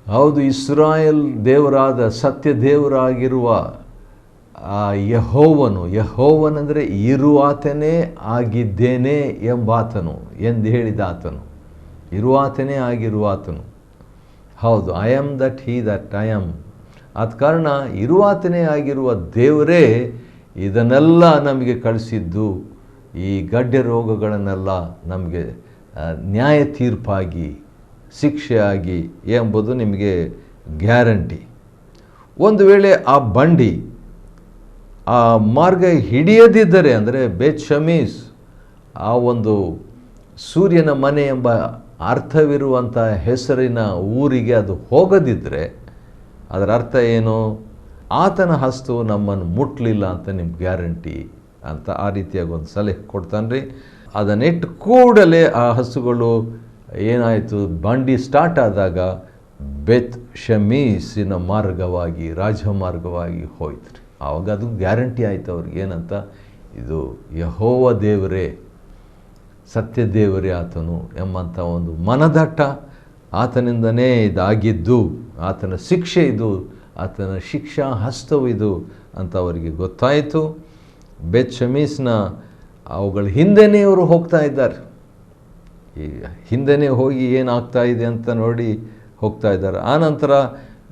Speaker 2: ಹೌದು, ಇಸ್ರಾಯೇಲ್ ದೇವರಾದ ಸತ್ಯ ದೇವರಾಗಿರುವ ಆ ಯೆಹೋವನೆಂದರೆ ಇರುವಾತನೇ ಆಗಿದ್ದೇನೆ ಎಂಬಾತನು ಎಂದು ಹೇಳಿದ ಆತನು, ಇರುವಾತನೇ ಆಗಿರುವಾತನು. ಹೌದು, I am that he that I am. ಆದ ಕಾರಣ ಇರುವಾತನೇ ಆಗಿರುವ ದೇವರೇ ಇದನ್ನೆಲ್ಲ ನಮಗೆ ಕಳಿಸಿದ್ದು, ಈ ಗಡ್ಡೆ ರೋಗಗಳನ್ನೆಲ್ಲ ನಮಗೆ ನ್ಯಾಯ ತೀರ್ಪಾಗಿ, ಶಿಕ್ಷೆಯಾಗಿ ಎಂಬುದು ನಿಮಗೆ ಗ್ಯಾರಂಟಿ. ಒಂದು ವೇಳೆ ಆ ಬಂಡಿ ಆ ಮಾರ್ಗ ಹಿಡಿಯದಿದ್ದರೆ, ಅಂದರೆ ಬೇತ್ ಶಮೀಸ್ ಆ ಒಂದು ಸೂರ್ಯನ ಮನೆ ಎಂಬ ಅರ್ಥವಿರುವಂಥ ಹೆಸರಿನ ಊರಿಗೆ ಅದು ಹೋಗದಿದ್ದರೆ, ಅದರ ಅರ್ಥ ಏನು? ಆತನ ಹಸ್ತವು ನಮ್ಮನ್ನು ಮುಟ್ಟಲಿಲ್ಲ ಅಂತ ನಿಮ್ಗೆ ಗ್ಯಾರಂಟಿ ಅಂತ ಆ ರೀತಿಯಾಗಿ ಒಂದು ಸಲಹೆ ಕೊಡ್ತಾನೆ ರೀ. ಅದನ್ನಿಟ್ಟು ಕೂಡಲೇ ಆ ಹಸುಗಳು ಏನಾಯಿತು, ಬಂಡಿ ಸ್ಟಾರ್ಟ್ ಆದಾಗ ಬೆತ್ ಶಮೀಸಿನ ಮಾರ್ಗವಾಗಿ, ರಾಜಮಾರ್ಗವಾಗಿ ಹೋಯ್ತು ರೀ. ಆವಾಗ ಅದು ಗ್ಯಾರಂಟಿ ಆಯಿತು ಅವ್ರಿಗೆ, ಏನಂತ, ಇದು ಯೆಹೋವ ದೇವರೇ, ಸತ್ಯ ದೇವರೇ ಆತನು ಎಂಬಂಥ ಒಂದು ಮನದಟ್ಟ ಆತನಿಂದನೇ ಇದಾಗಿದ್ದು, ಆತನ ಶಿಕ್ಷೆ ಇದು, ಆತನ ಶಿಕ್ಷಾ ಹಸ್ತವು ಇದು ಅಂತ ಅವರಿಗೆ ಗೊತ್ತಾಯಿತು. ಬೆತ್ ಶಮೀಸ್ನ ಅವುಗಳ ಹಿಂದೆನೇ ಅವರು ಹೋಗ್ತಾ ಇದ್ದಾರೆ. ಈ ಹಿಂದೆನೇ ಹೋಗಿ ಏನಾಗ್ತಾ ಇದೆ ಅಂತ ನೋಡಿ ಹೋಗ್ತಾ ಇದ್ದಾರೆ. ಆನಂತರ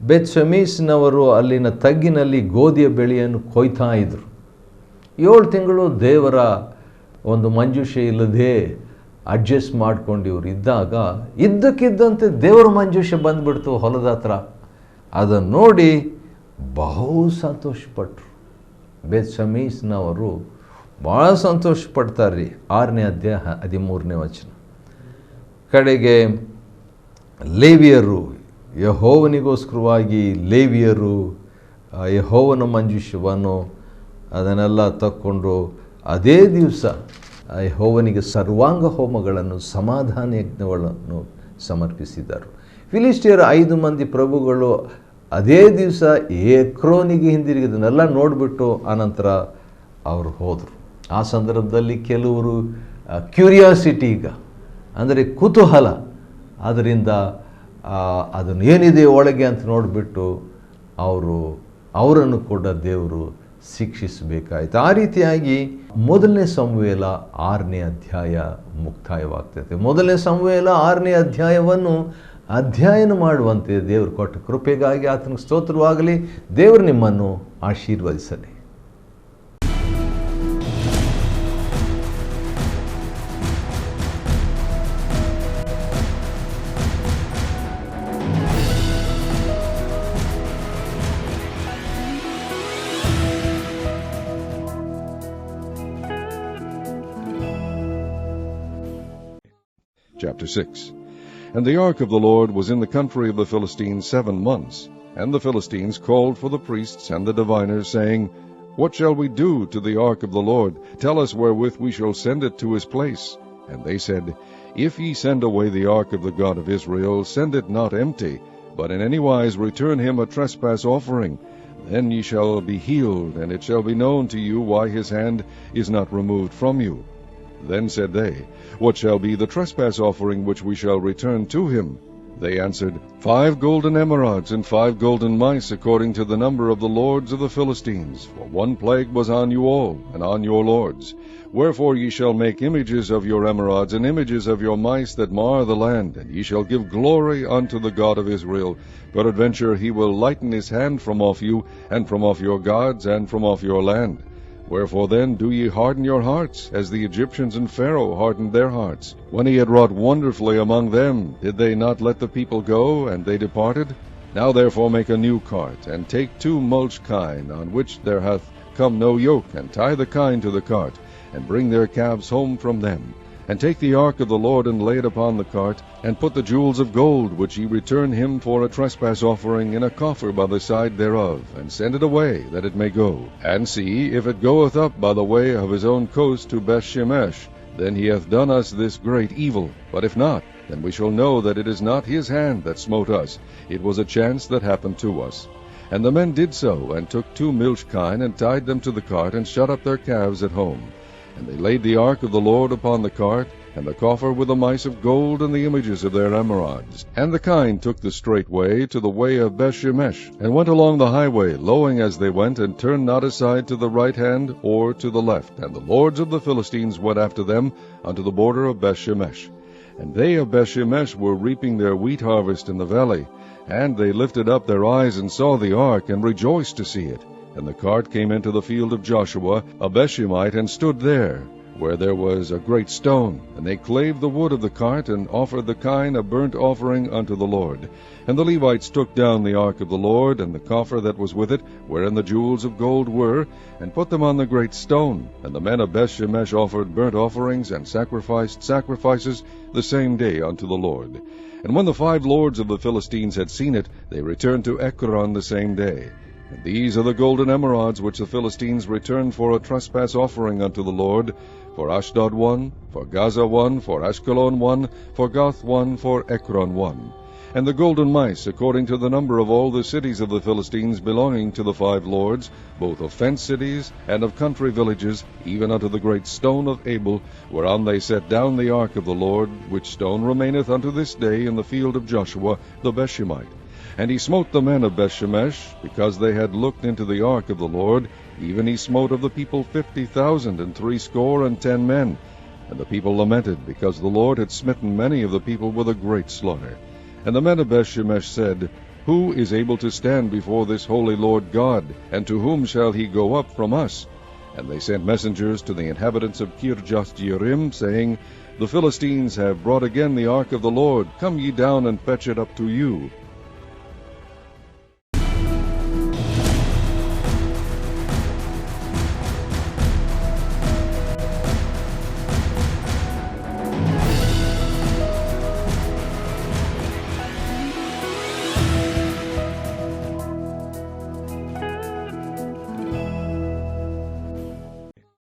Speaker 2: ಬೆತ್ ಶಮೀಸ್ನವರು ಅಲ್ಲಿನ ತಗ್ಗಿನಲ್ಲಿ ಗೋಧಿಯ ಬೆಳೆಯನ್ನು ಕೊಯ್ತಾ ಇದ್ದರು. 7 ತಿಂಗಳು ದೇವರ ಒಂದು ಮಂಜೂಷೆ ಇಲ್ಲದೆ ಅಡ್ಜಸ್ಟ್ ಮಾಡ್ಕೊಂಡು ಇವರು ಇದ್ದಾಗ, ಇದ್ದಕ್ಕಿದ್ದಂತೆ ದೇವರ ಮಂಜೂಷೆ ಬಂದುಬಿಡ್ತು ಹೊಲದ ಹತ್ರ. ಅದನ್ನು ನೋಡಿ ಬಹು ಸಂತೋಷಪಟ್ಟರು. ಬೆತ್ ಶಮೀಸ್ನವರು ಭಾಳ ಸಂತೋಷಪಡ್ತಾರೆ ರೀ. 6ನೇ ಅಧ್ಯಾಯ 13ನೇ ವಚನ. ಕಡೆಗೆ ಲೇವಿಯರು, ಯೆಹೋವನಿಗೋಸ್ಕರವಾಗಿ ಲೇವಿಯರು ಯೆಹೋವನ ಮಂಜೂಷವನ್ನು ಅದನ್ನೆಲ್ಲ ತಕ್ಕೊಂಡು ಅದೇ ದಿವಸ ಯೆಹೋವನಿಗೆ ಸರ್ವಾಂಗ ಹೋಮಗಳನ್ನು, ಸಮಾಧಾನ ಯಜ್ಞಗಳನ್ನು ಸಮರ್ಪಿಸಿದರು. ಫಿಲಿಸ್ಟಿಯರ 5 ಮಂದಿ ಪ್ರಭುಗಳು ಅದೇ ದಿವಸ ಎಕ್ರೋನಿಗೆ ಹಿಂದಿರುಗಿದನ್ನೆಲ್ಲ ನೋಡಿಬಿಟ್ಟು ಆನಂತರ ಅವರು ಹೋದರು. ಆ ಸಂದರ್ಭದಲ್ಲಿ ಕೆಲವರು ಕ್ಯೂರಿಯಾಸಿಟಿ, ಈಗ ಅಂದರೆ ಕುತೂಹಲ, ಅದರಿಂದ ಅದನ್ನು ಏನಿದೆ ಒಳಗೆ ಅಂತ ನೋಡಿಬಿಟ್ಟು ಅವರನ್ನು ಕೂಡ ದೇವರು ಶಿಕ್ಷಿಸಬೇಕಾಯಿತು. ಆ ರೀತಿಯಾಗಿ 1ನೇ ಸಮುವೇಲ 6ನೇ ಅಧ್ಯಾಯ ಮುಕ್ತಾಯವಾಗ್ತದೆ. 1ನೇ ಸಮುವೇಲ 6ನೇ ಅಧ್ಯಾಯವನ್ನು ಅಧ್ಯಯನ ಮಾಡುವಂತೆ ದೇವರು ಕೊಟ್ಟ ಕೃಪೆಗಾಗಿ ಆತನಿಗೆ ಸ್ತೋತ್ರವಾಗಲಿ. ದೇವರು ನಿಮ್ಮನ್ನು ಆಶೀರ್ವದಿಸಲಿ.
Speaker 3: Chapter 6. And the ark of the Lord was in the country of the Philistines 7 months. And the Philistines called for the priests and the diviners, saying, What shall we do to the ark of the Lord? Tell us wherewith we shall send it to his place. And they said, If ye send away the ark of the God of Israel, send it not empty, but in any wise return him a trespass offering, then ye shall be healed, and it shall be known to you why his hand is not removed from you. Then said they, What shall be the trespass offering which we shall return to him? They answered, 5 golden emerods and 5 golden mice, according to the number of the lords of the Philistines. For one plague was on you all, and on your lords. Wherefore ye shall make images of your emerods, and images of your mice that mar the land, and ye shall give glory unto the God of Israel. Peradventure he will lighten his hand from off you, and from off your gods, and from off your land. Wherefore then do ye harden your hearts, as the Egyptians and Pharaoh hardened their hearts? When he had wrought wonderfully among them, did they not let the people go, and they departed? Now therefore make a new cart, and take 2 mulched kine, on which there hath come no yoke, and tie the kine to the cart, and bring their calves home from them. And take the ark of the Lord, and lay it upon the cart, and put the jewels of gold, which ye return him for a trespass offering, in a coffer by the side thereof, and send it away, that it may go. And see, if it goeth up by the way of his own coast to Bethshemesh, then he hath done us this great evil. But if not, then we shall know that it is not his hand that smote us. It was a chance that happened to us. And the men did so, and took 2 milch kine, and tied them to the cart, and shut up their calves at home. And they laid the ark of the Lord upon the cart, and the coffer with the mice of gold, and the images of their emerods. And the kine took the straight way to the way of Bethshemesh, and went along the highway, lowing as they went, and turned not aside to the right hand or to the left. And the lords of the Philistines went after them unto the border of Bethshemesh. And they of Bethshemesh were reaping their wheat harvest in the valley. And they lifted up their eyes, and saw the ark, and rejoiced to see it. And the cart came into the field of Joshua, a Bethshemite, and stood there, where there was a great stone. And they clave the wood of the cart, and offered the kine a burnt offering unto the Lord. And the Levites took down the ark of the Lord, and the coffer that was with it, wherein the jewels of gold were, and put them on the great stone. And the men of Bethshemesh offered burnt offerings, and sacrificed sacrifices the same day unto the Lord. And when the 5 lords of the Philistines had seen it, they returned to Ekron the same day. And these are the golden emerods which the Philistines returned for a trespass offering unto the Lord, for Ashdod 1, for Gaza 1, for Ashkelon 1, for Gath 1, for Ekron 1. And the golden mice, according to the number of all the cities of the Philistines belonging to the 5 lords, both of fenced cities and of country villages, even unto the great stone of Abel, whereon they set down the ark of the Lord, which stone remaineth unto this day in the field of Joshua the Bethshemite. And he smote the men of Bethshemesh, because they had looked into the ark of the Lord, even he smote of the people 50,000 and 70 men. And the people lamented, because the Lord had smitten many of the people with a great slaughter. And the men of Bethshemesh said, Who is able to stand before this holy Lord God, and to whom shall he go up from us? And they sent messengers to the inhabitants of Kirjath-jearim, saying, The Philistines have brought again the ark of the Lord. Come ye down and fetch it up to you.